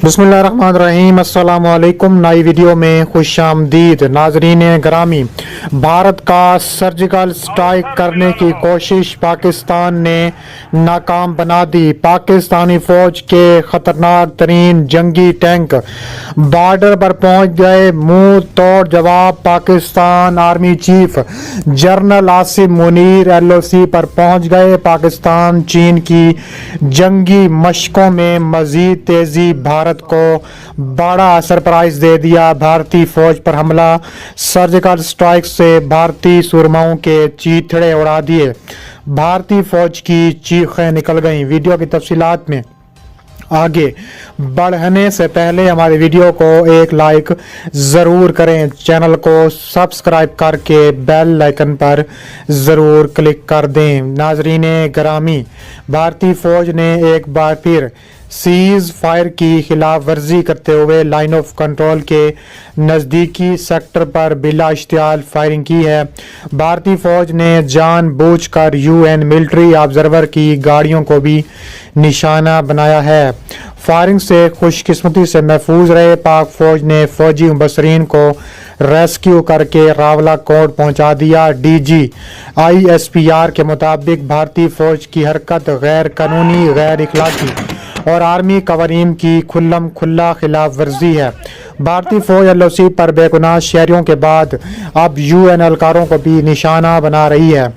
बिस्मिल्लाहिर्रहमानिर्रहीम। अस्सलाम वालेकुम। नई वीडियो में खुश आमदीद। नाजरीन ग्रामी, भारत का सर्जिकल स्ट्राइक करने की कोशिश पाकिस्तान ने नाकाम बना दी। पाकिस्तानी फौज के खतरनाक तरीन जंगी टैंक बॉर्डर पर पहुंच गए। मुंह तोड़ जवाब Pakistan army chief general Asim Munir LOC पर पहुंच गए। पाकिस्तान चीन की जंगी मशकों में मजीद तेजी, भारत को बड़ा सरप्राइज दे दिया। भारतीय फौज पर हमला, सर्जिकल स्ट्राइक से भारतीय सुरमाओं के चीथड़े उड़ा दिए। भारतीय फौज की चीखें निकल गईं। वीडियो की तफसीलात में आगे बढ़ने से पहले हमारे वीडियो को एक लाइक ज़रूर करें, चैनल को सब्सक्राइब करके बेल आइकन पर ज़रूर क्लिक कर दें। नाजरीन ग्रामी, भारतीय फौज ने एक बार फिर सीज फायर की खिलाफ वर्जी करते हुए लाइन ऑफ कंट्रोल के नज़दीकी सेक्टर पर बिला इश्तियाल फायरिंग की है। भारतीय फौज ने जानबूझकर UN मिलिट्री ऑब्जर्वर की गाड़ियों को भी निशाना बनाया है। फायरिंग से खुशकिस्मती से महफूज रहे पाक फौज ने फौजी मुबसरीन को रेस्क्यू करके रावला कोट पहुंचा दिया। DG ISPR के मुताबिक भारतीय फौज की हरकत गैर कानूनी, गैर इखलाकी और आर्मी कवानीन की खुल्लम खुल्ला खिलाफ वर्जी है। भारतीय फौज LOC पर बेगुनाह शहरियों के बाद अब UN एहलकारों को भी निशाना बना रही है।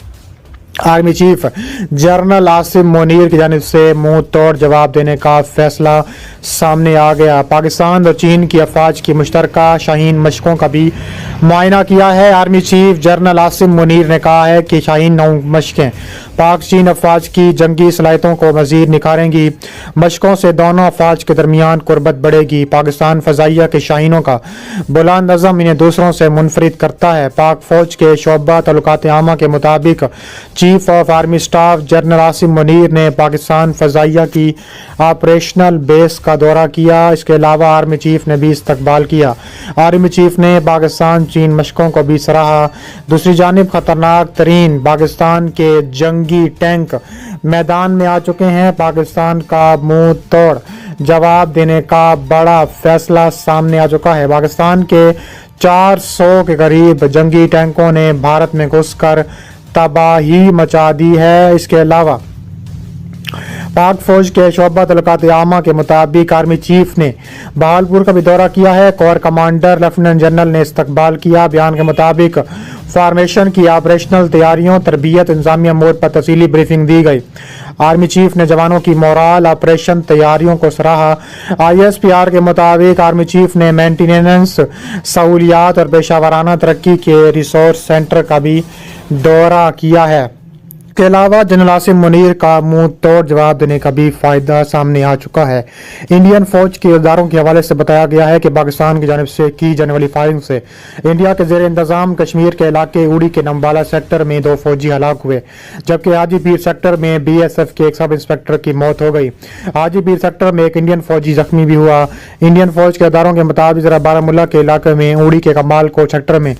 Army chief general Asim Munir की जानिब से मुंह तोड़ जवाब देने का फैसला सामने आ गया। पाकिस्तान और चीन की अफवाज की मुश्तरका शाहीन मशकों का भी मुआयना किया है। Army chief general Asim Munir ने कहा है कि शाहीन 9 मशकें पाक चीन अफवाज की जंगी सलाहियतों को मजीद निखारेंगी। मशकों से दोनों अफवाज के दरमियान कुर्बत बढ़ेगी। पाकिस्तान फजाइया के शाहीनों का बुलंद अज़म इन्हें दूसरों से मुनफरिद करता है। पाक फौज के शोबा तल्लुकात आमा के मुताबिक chief of army staff general Asim Munir ने पाकिस्तान फजाइया की ऑपरेशनल बेस का दौरा किया। इसके अलावा आर्मी चीफ ने भी इस्तकबाल किया। आर्मी चीफ ने पाकिस्तान चीन मशकों को भी सराहा। दूसरी जानिब खतरनाक तरीन पाकिस्तान के जंगी टैंक मैदान में आ चुके हैं। पाकिस्तान का मुंह तोड़ जवाब देने का बड़ा फैसला सामने आ चुका है। पाकिस्तान के 400 के करीब जंगी टैंकों ने भारत में घुसकर तबाही मचा दी है। इसके अलावा पाक फौज के शोबा तल्लुकात आमा के मुताबिक आर्मी चीफ ने बहालपुर का भी दौरा किया है। कोर कमांडर लेफ्टिनेंट जनरल ने इस्तकबाल किया। बयान के मुताबिक फॉर्मेशन की ऑपरेशनल तैयारियों, तरबियत, इंतजामिया मोड पर तफसीली ब्रीफिंग दी गई। आर्मी चीफ ने जवानों की मोराल ऑपरेशन तैयारियों को सराहा। ISPR के मुताबिक आर्मी चीफ ने मेंटेनेंस सहूलियात और पेशावराना तरक्की के रिसोर्स सेंटर का भी दौरा किया है। इसके अलावा जनरल आसिम मुनीर का मुंह तोड़ जवाब देने का भी फायदा सामने आ चुका है। इंडियन फौज के इदारों के हवाले से बताया गया है कि पाकिस्तान की जानिब से की जाने वाली फायरिंग से इंडिया के जेर इंतजाम कश्मीर के इलाके उड़ी के नंबाला सेक्टर में 2 फौजी हलाक हुए, जबकि हाजीपीर सेक्टर में BSF के एक सब इंस्पेक्टर की मौत हो गई। हाजीपीर सेक्टर में एक इंडियन फौजी जख्मी भी हुआ। इंडियन फौज के इदारों के मुताबिक जरा बारामूला के इलाके में उड़ी के कमाल कोट सेक्टर में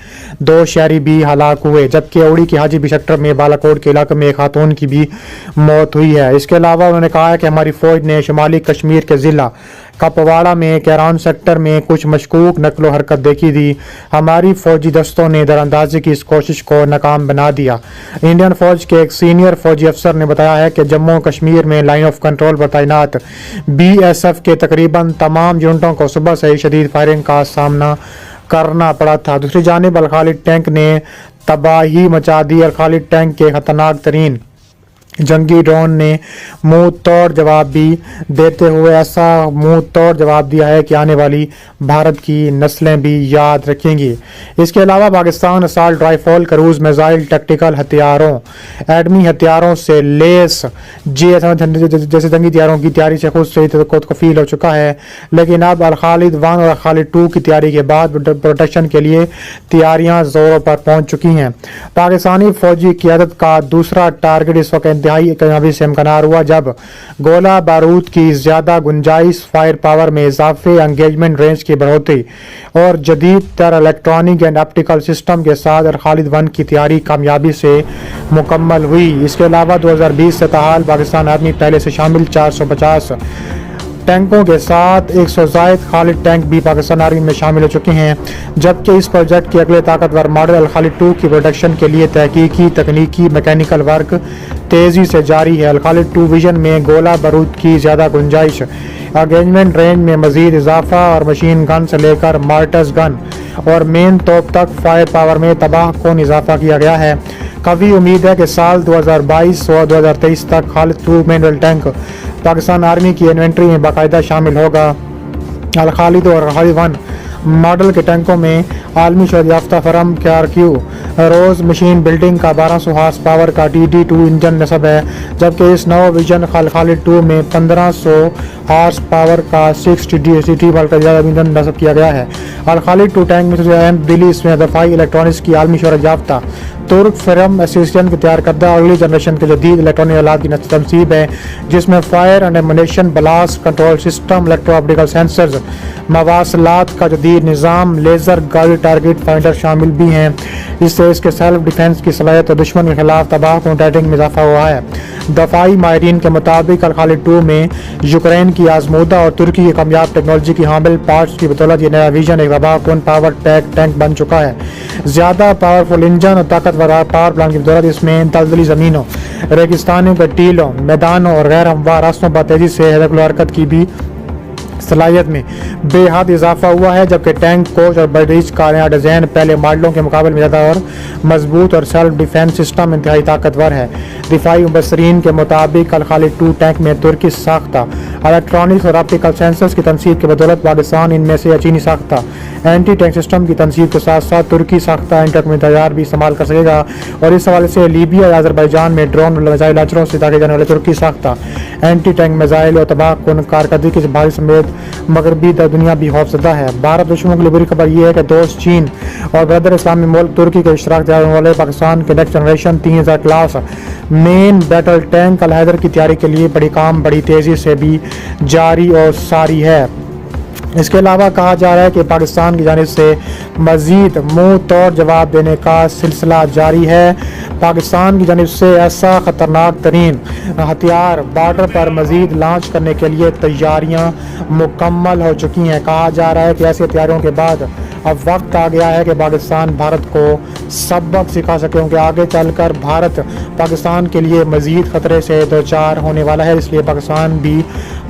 2 शहरी भी हलाक हुए, जबकि उड़ी के हाजीपीर सेक्टर में बालाकोट के इलाके में एक खातून की भी मौत हुई है। इसके अलावा उन्होंने कहा है कि हमारी फौज ने शुमाली कश्मीर के जिला कपवाड़ा में कैरान सेक्टर में कुछ मशकूक नकलो हरकत देखी थी। हमारी फौजी दस्तों ने दरअंदाजी की इस कोशिश को नाकाम बना दिया। इंडियन फौज के एक सीनियर फौजी अफसर ने बताया है कि जम्मू कश्मीर में लाइन ऑफ कंट्रोल पर तैनात BSF के तकरीबन तमाम यूनिटों को सुबह से ही शदीद फायरिंग का सामना करना पड़ा था। दूसरी जानिब अल खालिद टैंक ने तबाही मचा दी। अल खालिद टैंक के खतरनाक तरीन जंगी ड्रोन ने मुंह तोड़ जवाब भी देते हुए ऐसा मुंह तोड़ जवाब दिया है कि आने वाली भारत की नस्लें भी याद रखेंगी। इसके अलावा Pakistan assault rifle, cruise missile, tactical हथियारों, एटमी हथियारों से लेस जैसे जंगी हथियारों की तैयारी से खुद से कफील हो चुका है। लेकिन अब अल खालिद 1 और खालिद 2 की तैयारी के बाद प्रोटेक्शन के लिए तैयारियां जोरों पर पहुंच चुकी हैं। पाकिस्तानी फौजी क़यादत का दूसरा टारगेट इस वक्त इंतहाई कामयाबी से इम्कनार हुआ जब गोला बारूद की ज्यादा गुंजाइश, फायर पावर में इजाफे, एंगेजमेंट रेंज की बढ़ोतरी और जदीद तर इलेक्ट्रॉनिक एंड ऑप्टिकल सिस्टम के साथ खालिद 1 की तैयारी कामयाबी से मुकम्मल हुई। इसके अलावा 2020 से ताहाल पाकिस्तान आर्मी पहले से शामिल 450 ٹینکوں کے ساتھ 100 زائد خالد ٹینک بھی پاکستان آرمی میں شامل ہو چکے ہیں، جبکہ اس پروجیکٹ کے اگلے طاقتور ماڈل الخالد 2 کی پروڈکشن کے لیے تحقیقی، تکنیکی، میکینیکل ورک تیزی سے جاری ہے۔ الخالد 2 ویژن میں گولہ بارود کی زیادہ گنجائش، انگیجمنٹ رینج میں مزید اضافہ اور مشین گن سے لے کر مارٹرز گن اور مین توپ تک فائر پاور میں تباہ کن اضافہ کیا گیا ہے۔ قوی امید ہے کہ سال 2022 اور 2023 تک خالد 2 مینول ٹینک پاکستان آرمی کی انوینٹری میں باقاعدہ شامل ہوگا۔ الخالد اور الخالد 1 ماڈل کے ٹینکوں میں عالمی شہرت یافتہ فرم KRQ روز مشین بلڈنگ کا 1200 ہارس پاور کا TD2 انجن نصب ہے، جبکہ اس نو ویژن الخالد 2 میں 1500 ہارس پاور کا 6 بل کا زیادہ انجن نصب کیا گیا ہے۔ الخالد 2 ٹینک میں سب سے اہم تبدیلی اس میں دفاعی الیکٹرانکس کی عالمی شہرت یافتہ ترک فرم ایسوسیشن کی تیار کردہ اگلی جنریشن کے جدید الیکٹرانک آلات کی تنصیب ہے، جس میں fire and ammunition, blast control system, electro optical censors, مواصلات کا جدید نظام، لیزر گائیڈ ٹارگٹ فائنڈر شامل بھی ہیں۔ اس سے اس کے سیلف ڈیفنس کی صلاحیت اور دشمن کے خلاف تباہ کن ٹیٹنگ میں اضافہ ہوا ہے۔ دفاعی ماہرین کے مطابق الخالد 2 میں یوکرین کی آزمودہ اور ترکی کی کامیاب ٹیکنالوجی کی حامل پارٹس کی بدولت یہ نیا ویژن ایک تباہ کن پاور ٹینک بن چکا ہے۔ زیادہ پاورفل انجن اور طاقتور پاور پلانٹ کی بدولت اس میں دلدلی زمینوں، ریگستانوں کے ٹیلوں، میدانوں اور غیر ہموار راستوں پر تیزی سے حرکت کی بھی صلاحیت میں بے حد اضافہ ہوا ہے، جبکہ ٹینک، کوچ اور بریج کا نیا ڈیزائن پہلے ماڈلوں کے مقابلے میں زیادہ اور مضبوط اور سیلف ڈیفنس سسٹم انتہائی طاقتور ہے۔ دفاعی مبصرین کے مطابق الخالد 2 ٹینک میں ترکی ساختہ الیکٹرانکس اور آپٹیکل سینسرز کی تنصیب کی بدولت پاکستان ان میں سے چینی ساختہ اینٹی ٹینک سسٹم کی تنصیب کے ساتھ ساتھ ترکی ساختہ اینٹی تیار بھی استعمال کر سکے گا، اور اس حوالے سے لیبیا یا آذربائیجان میں ڈرون اور میزائل لانچروں سے داخل جانے والے ترکی ساختہ اینٹی ٹینک میزائل اور تباہ کن کارکردگی سے بھارت سمیت مغربی دنیا بھی خوفزدہ ہے۔ بھارت دشمنوں کے لیے بری خبر یہ ہے کہ دوست چین اور برادر اسلامی ملک ترکی کے اشتراک تیار ہونے والے پاکستان کے نیکسٹ جنریشن 3000 کلاس مین بیٹل ٹینک الحیدر کی تیاری کے لیے بڑی تیزی سے بھی جاری اور ساری ہے۔ اس کے علاوہ کہا جا رہا ہے کہ پاکستان کی جانب سے مزید منہ توڑ جواب دینے کا سلسلہ جاری ہے۔ پاکستان کی جانب سے ایسا خطرناک ترین ہتھیار بارڈر پر مزید لانچ کرنے کے لیے تیاریاں مکمل ہو چکی ہیں۔ کہا جا رہا ہے کہ ایسے تیاریوں کے بعد اب وقت آ گیا ہے کہ پاکستان بھارت کو سبق سکھا سکے، کیونکہ آگے چل کر بھارت پاکستان کے لیے مزید خطرے سے دوچار ہونے والا ہے۔ اس لیے پاکستان بھی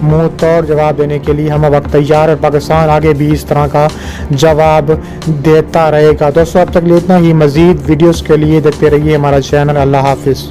منہ توڑ جواب دینے کے لیے ہم وقت تیار، اور پاکستان آگے بھی اس طرح کا جواب دیتا رہے گا۔ دوستو اب تک اتنا ہی، مزید ویڈیوز کے لیے دیکھتے رہیے ہمارا چینل۔ اللہ حافظ۔